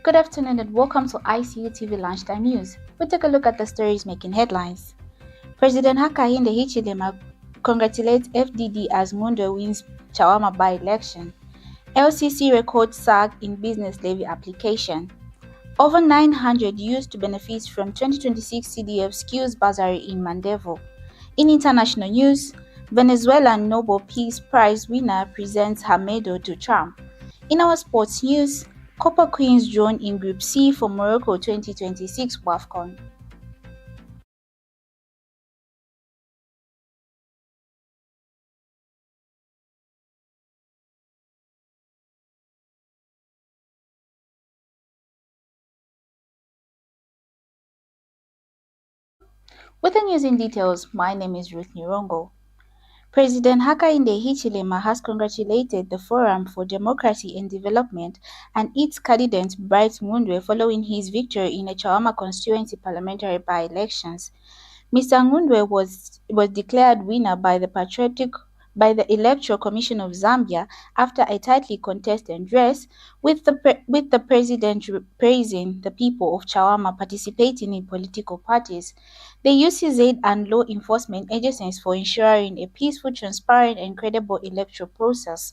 Good afternoon and welcome to ICU TV Lunchtime News. We'll take a look at the stories making headlines. President Hakainde Hichilema congratulates FDD as Nundwe wins Chawama by-election. LCC records SAG in business levy application. Over 900 used to benefit from 2026 CDF Skills Bursary in Mandevu. In international news, Venezuelan Nobel Peace Prize winner presents her medal to Trump. In our sports news, Copper Queens drawn in Group C for Morocco 2026 Wafcon. With the news in details, my name is Ruth Nirongo. President Hakainde Hichilema has congratulated the Forum for Democracy and Development and its candidate Bright Nundwe following his victory in the Chawama constituency parliamentary by-elections. Mr. Nundwe was declared winner by the Electoral Commission of Zambia after a tightly contested race, with the president praising the people of Chawama participating in political parties. They used his aid and law enforcement agencies for ensuring a peaceful, transparent, and credible electoral process.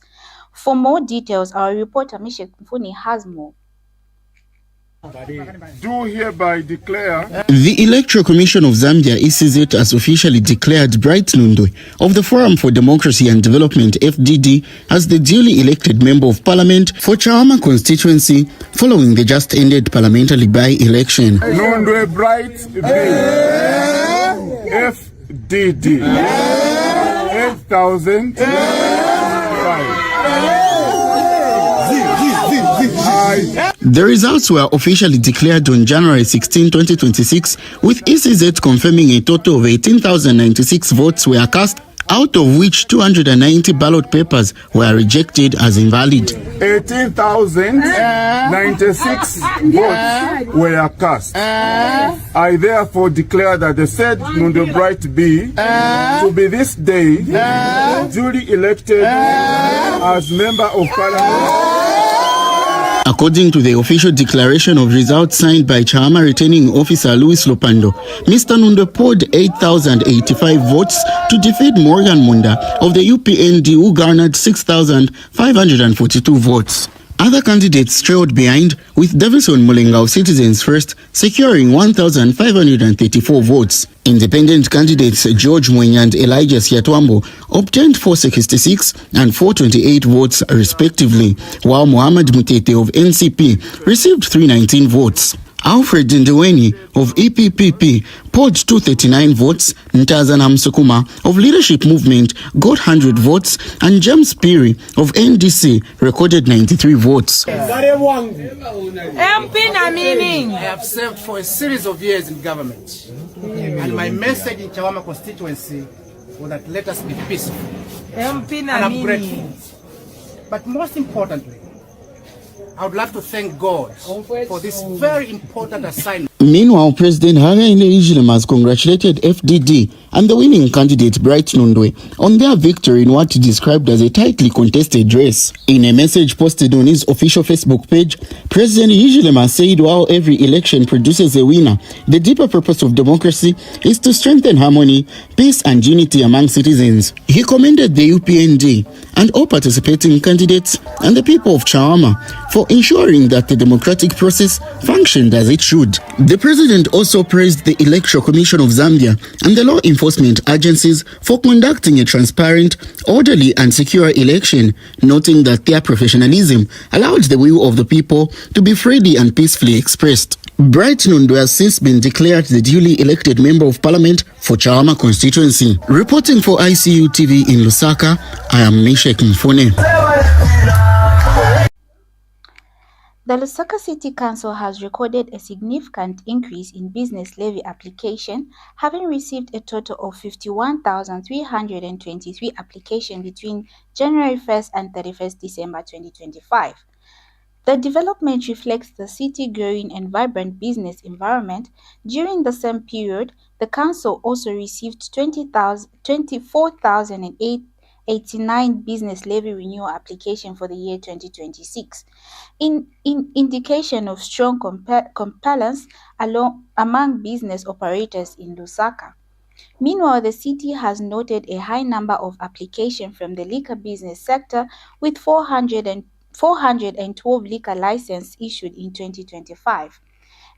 For more details, our reporter Mishek Mfuni has more. Do hereby declare the Electoral Commission of Zambia (ECZ) has officially declared Bright Nundwe of the Forum for Democracy and Development (FDD) as the duly elected member of Parliament for Chawama constituency following the just ended parliamentary by-election. Nundwe Bright FDD 8,005. The results were officially declared on January 16, 2026, with ECZ confirming a total of 18,096 votes were cast, out of which 290 ballot papers were rejected as invalid. 18,096 votes were cast. I therefore declare that the said Nundwe Bright B to be this day duly elected as Member of Parliament. According to the official declaration of results signed by Chawama returning officer Louis Lopando, Mr. Nundwe poured 8,085 votes to defeat Morgan Munda of the UPND, who garnered 6,542 votes. Other candidates trailed behind, with Davison Mulenga of Citizens First securing 1,534 votes. Independent candidates George Mwenya and Elijah Siatwambo obtained 466 and 428 votes respectively, while Mohamed Mutete of NCP received 319 votes. Alfred Ndeweni of EPPP poured 239 votes, Ntazana Msukuma of Leadership Movement got 100 votes, and James Piri of NDC recorded 93 votes. I have served for a series of years in government, and my message in Chawama constituency was that let us be peaceful, and I'm grateful. But most importantly, I would like to thank God for this very important assignment. Meanwhile, President Hakainde Hichilema has congratulated FDD and the winning candidate Bright Nundwe on their victory in what he described as a tightly contested race. In a message posted on his official Facebook page, President Hichilema said while every election produces a winner, the deeper purpose of democracy is to strengthen harmony, peace and unity among citizens. He commended the UPND and all participating candidates and the people of Chawama for ensuring that the democratic process functioned as it should. The president also praised the Electoral Commission of Zambia and the law enforcement agencies for conducting a transparent, orderly and secure election, noting that their professionalism allowed the will of the people to be freely and peacefully expressed. Bright Nundwe has since been declared the duly elected Member of Parliament for Chawama constituency. Reporting for ICU TV in Lusaka, I am Mishek Mfune. The Lusaka City Council has recorded a significant increase in business levy application, having received a total of 51,323 applications between January 1st and 31st December 2025. The development reflects the city's growing and vibrant business environment. During the same period, the council also received 24,089 business levy renewal applications for the year 2026, in indication of strong compliance among business operators in Lusaka. Meanwhile, the city has noted a high number of applications from the liquor business sector, with 412 liquor licenses issued in 2025.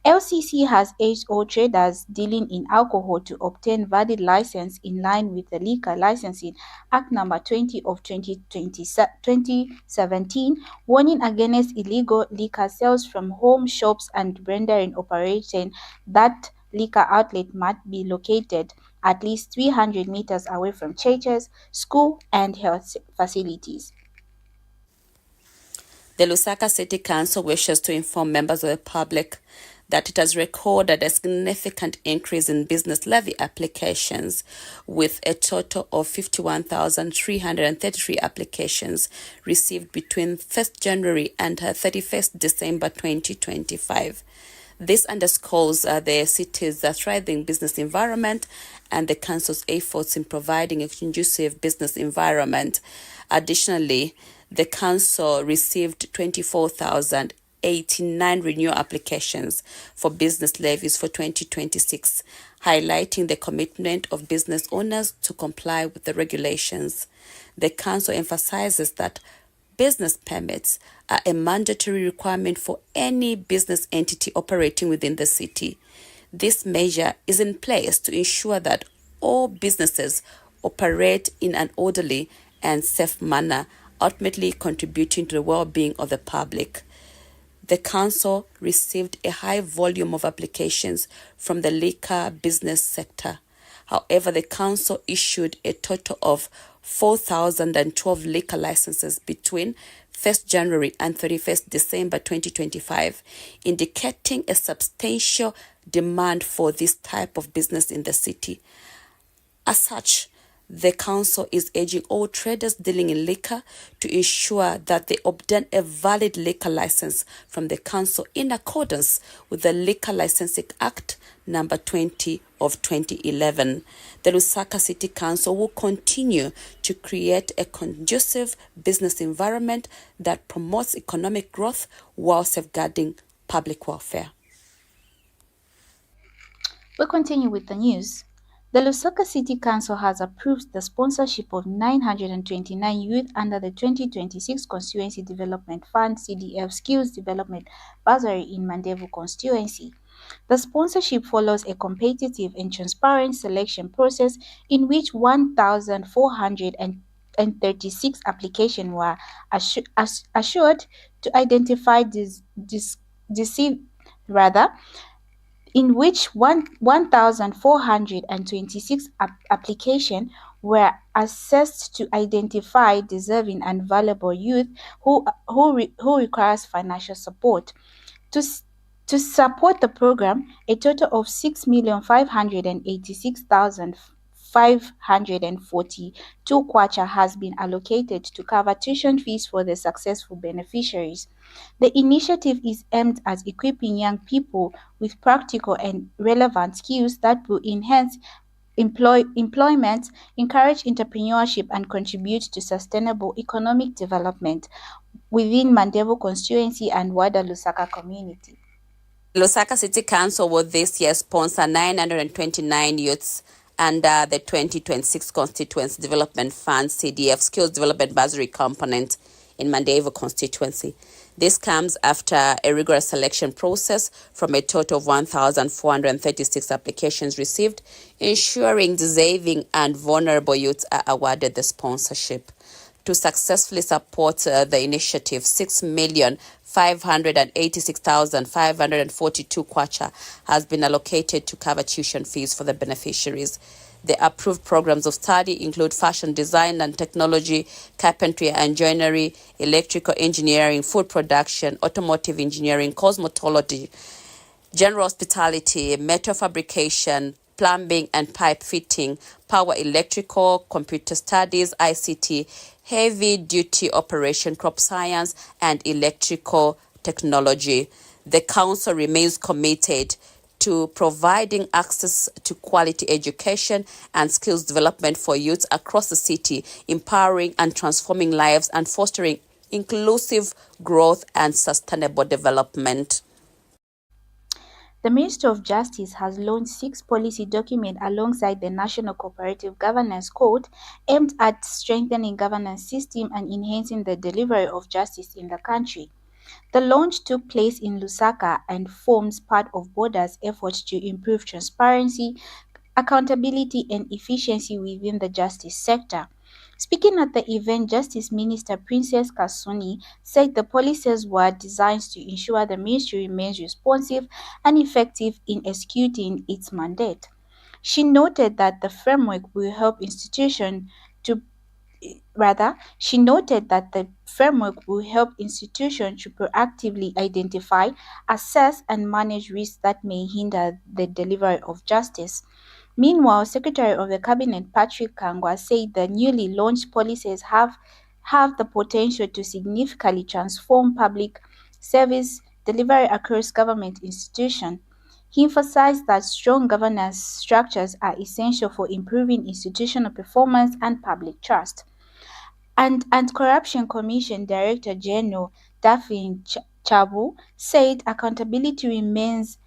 LCC has urged all traders dealing in alcohol to obtain valid license in line with the Liquor Licensing Act No. 20 of 2017, warning against illegal liquor sales from home shops and rendering operating that liquor outlet must be located at least 300 meters away from churches, schools, and health facilities. The Lusaka City Council wishes to inform members of the public that it has recorded a significant increase in business levy applications, with a total of 51,333 applications received between 1st January and 31st December 2025. This underscores the city's thriving business environment and the council's efforts in providing a conducive business environment. Additionally, the council received 24,089 renewal applications for business levies for 2026, highlighting the commitment of business owners to comply with the regulations. The council emphasizes that business permits are a mandatory requirement for any business entity operating within the city. This measure is in place to ensure that all businesses operate in an orderly and safe manner, ultimately contributing to the well-being of the public. The council received a high volume of applications from the liquor business sector. However, the council issued a total of 4,012 liquor licenses between 1st January and 31st December 2025, indicating a substantial demand for this type of business in the city. As such, the council is urging all traders dealing in liquor to ensure that they obtain a valid liquor license from the council in accordance with the Liquor Licensing Act No. 20 of 2011. The Lusaka City Council will continue to create a conducive business environment that promotes economic growth while safeguarding public welfare. We'll continue with the news. The Lusaka City Council has approved the sponsorship of 929 youth under the 2026 Constituency Development Fund (CDF) Skills Development Bursary in Mandevu constituency. The sponsorship follows a competitive and transparent selection process in which 1,436 applications were assured to identify in which 1,426 applications were assessed to identify deserving and valuable youth who requires financial support. To support the program, a total of 6,586,542 kwacha has been allocated to cover tuition fees for the successful beneficiaries. The initiative is aimed at equipping young people with practical and relevant skills that will enhance employment, encourage entrepreneurship, and contribute to sustainable economic development within Mandevu constituency and wider Lusaka community. Lusaka City Council will this year sponsor 929 youths under the 2026 Constituency Development Fund (CDF) Skills Development Bursary component in Mandevu constituency. This comes after a rigorous selection process from a total of 1,436 applications received, ensuring deserving and vulnerable youths are awarded the sponsorship. To successfully support the initiative, 6,586,542 kwacha has been allocated to cover tuition fees for the beneficiaries. The approved programs of study include fashion design and technology, carpentry and joinery, electrical engineering, food production, automotive engineering, cosmetology, general hospitality, metal fabrication, plumbing and pipe fitting, power electrical, computer studies, ICT, heavy-duty operation, crop science, and electrical technology. The Council remains committed to providing access to quality education and skills development for youth across the city, empowering and transforming lives and fostering inclusive growth and sustainable development. The Ministry of Justice has launched 6 policy documents alongside the National Cooperative Governance Code aimed at strengthening governance system and enhancing the delivery of justice in the country. The launch took place in Lusaka and forms part of Border's efforts to improve transparency, accountability and efficiency within the justice sector. Speaking at the event, Justice Minister Princess Kasuni said the policies were designed to ensure the ministry remains responsive and effective in executing its mandate. She noted that the framework will help institutions to proactively identify, assess, and manage risks that may hinder the delivery of justice. Meanwhile, Secretary of the Cabinet Patrick Kangwa said the newly launched policies have the potential to significantly transform public service delivery across government institutions. He emphasized that strong governance structures are essential for improving institutional performance and public trust. And Anti-Corruption Commission Director General Daphne Chabu said accountability remains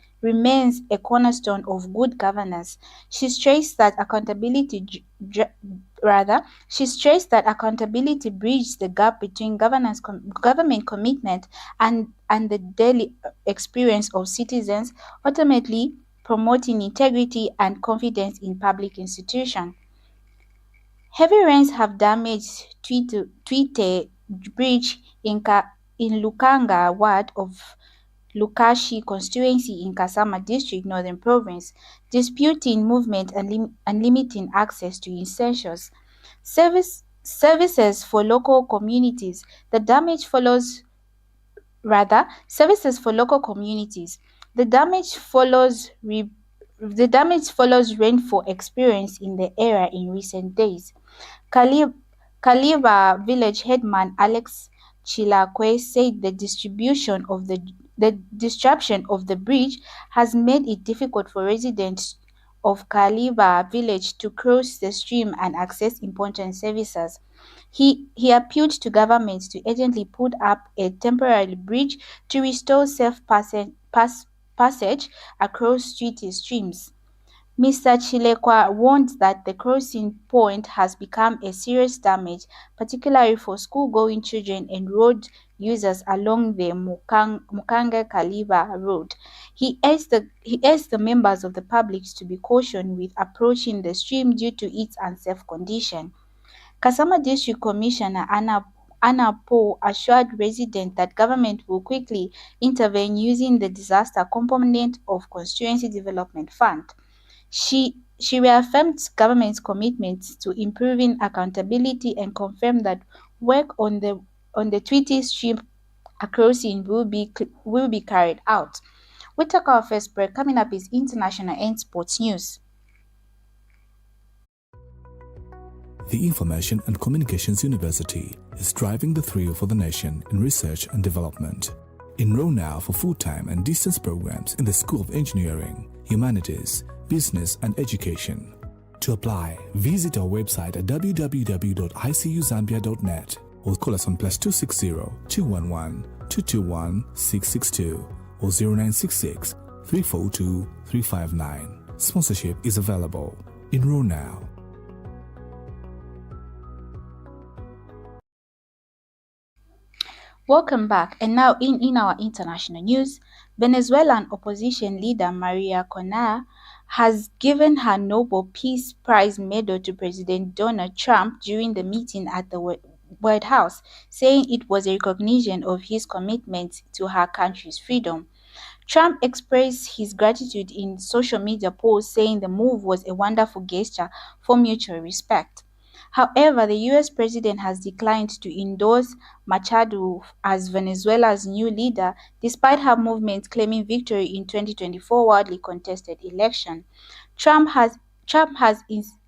a cornerstone of good governance. She stressed that accountability bridges the gap between government commitment and the daily experience of citizens, ultimately promoting integrity and confidence in public institutions. Heavy rains have damaged Twite Bridge in Lukanga ward of Lukashi constituency in Kasama district, Northern Province, disputing movement and limiting access to essentials. Services for local communities. The damage follows rainfall experienced in the area in recent days. Kaliba village headman Alex Chilakwe said the disruption of the bridge has made it difficult for residents of Kaliba village to cross the stream and access important services. He appealed to governments to urgently put up a temporary bridge to restore safe passage across treaty streams. Mr. Chilekwa warned that the crossing point has become a serious damage, particularly for school-going children and road users along the Mukange-Kaliba road. He urged the members of the public to be cautious with approaching the stream due to its unsafe condition. Kasama District Commissioner Anna Poe assured residents that government will quickly intervene using the disaster component of Constituency Development Fund. She reaffirmed government's commitment to improving accountability and confirmed that work on the Twite stream crossing will be carried out. We take our first break. Coming up is international and sports news. The Information and Communications University is driving the thrill for the nation in research and development. Enroll now for full-time and distance programs in the School of Engineering, Humanities, Business and Education. To apply, visit our website at www.icuzambia.net or call us on +260 211 221 662 or 0966 342 359. Sponsorship is available. Enroll now. Welcome back. And now in our international news, Venezuelan opposition leader Maria Corina has given her Nobel Peace Prize medal to President Donald Trump during the meeting at the White House, saying it was a recognition of his commitment to her country's freedom. Trump expressed his gratitude in social media posts, saying the move was a wonderful gesture for mutual respect. However, the U.S. president has declined to endorse Machado as Venezuela's new leader, despite her movement claiming victory in 2024 wildly contested election. Trump has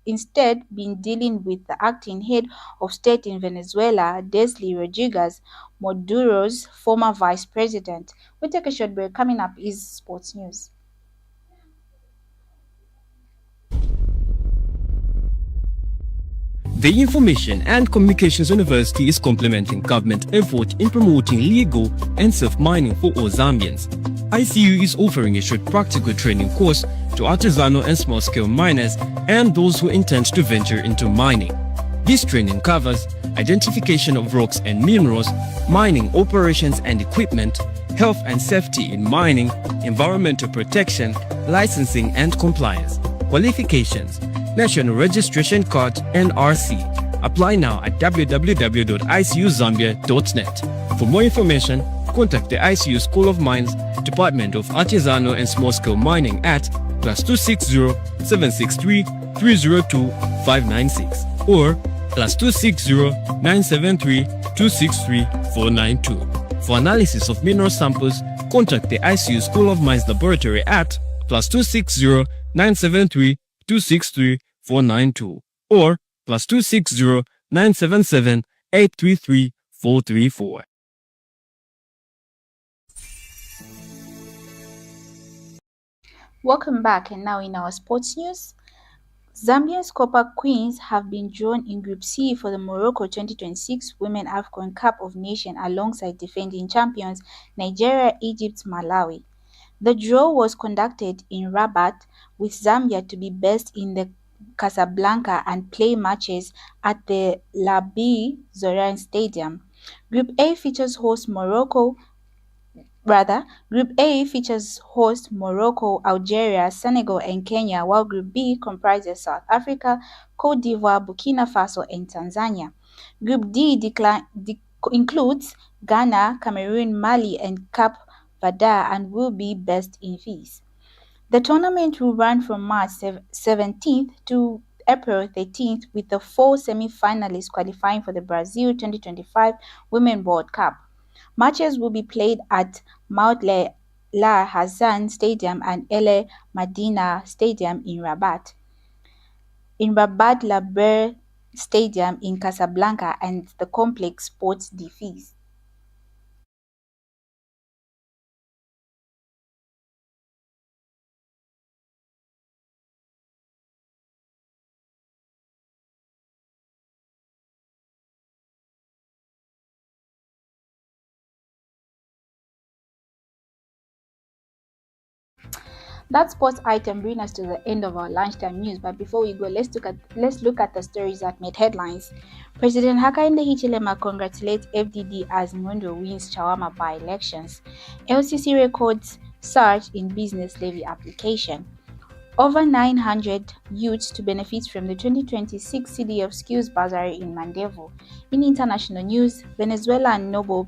instead been dealing with the acting head of state in Venezuela, Delcy Rodriguez, Maduro's former vice president. We'll take a short break. Coming up is sports news. The Information and Communications University is complementing government effort in promoting legal and safe mining for all Zambians. ICU is offering a short practical training course to artisanal and small-scale miners and those who intend to venture into mining. This training covers identification of rocks and minerals, mining operations and equipment, health and safety in mining, environmental protection, licensing and compliance, qualifications, National Registration Card, NRC. Apply now at www.icuzambia.net. For more information, contact the ICU School of Mines, Department of Artisanal and Small-Scale Mining at +260 763 302 596 or +260 973 263 492. For analysis of mineral samples, contact the ICU School of Mines Laboratory at +260 973 263 492 or +260 977 833 434. Welcome back, and now in our sports news. Zambia's Copper Queens have been drawn in Group C for the Morocco 2026 Women Wafcon Cup of Nations alongside defending champions Nigeria, Egypt, Malawi. The draw was conducted in Rabat, with Zambia to be based in the Casablanca and play matches at the Levy Stadium. Group A features host Morocco, Algeria, Senegal, and Kenya, while Group B comprises South Africa, Cote d'Ivoire, Burkina Faso, and Tanzania. Group D includes Ghana, Cameroon, Mali, and Cape Verde and will be based in fees. The tournament will run from March 17th to April 13th, with the 4 semi-finalists qualifying for the Brazil 2025 Women's World Cup. Matches will be played at Mount La Hassan Stadium and El Madina Stadium in Rabat. In Rabat, La Ber Stadium in Casablanca, and the Complex Sports de Fils. That sports item brings us to the end of our lunchtime news. But before we go, let's look at the stories that made headlines. President Hakainde Hichilema congratulates FDD as Nundwe wins Chawama by-elections. LCC records surge in business levy application. Over 900 youths to benefit from the 2026 CDF Skills Bursary in Mandevu. In international news, Venezuelan Nobel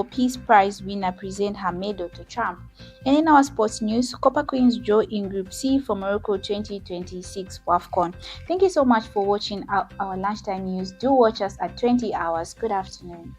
Peace Prize winner present her medal to Trump. And in our sports news, Copper Queens draw in Group C for Morocco 2026 Wafcon. Thank you so much for watching our lunchtime news. Do watch us at 20 hours. Good afternoon.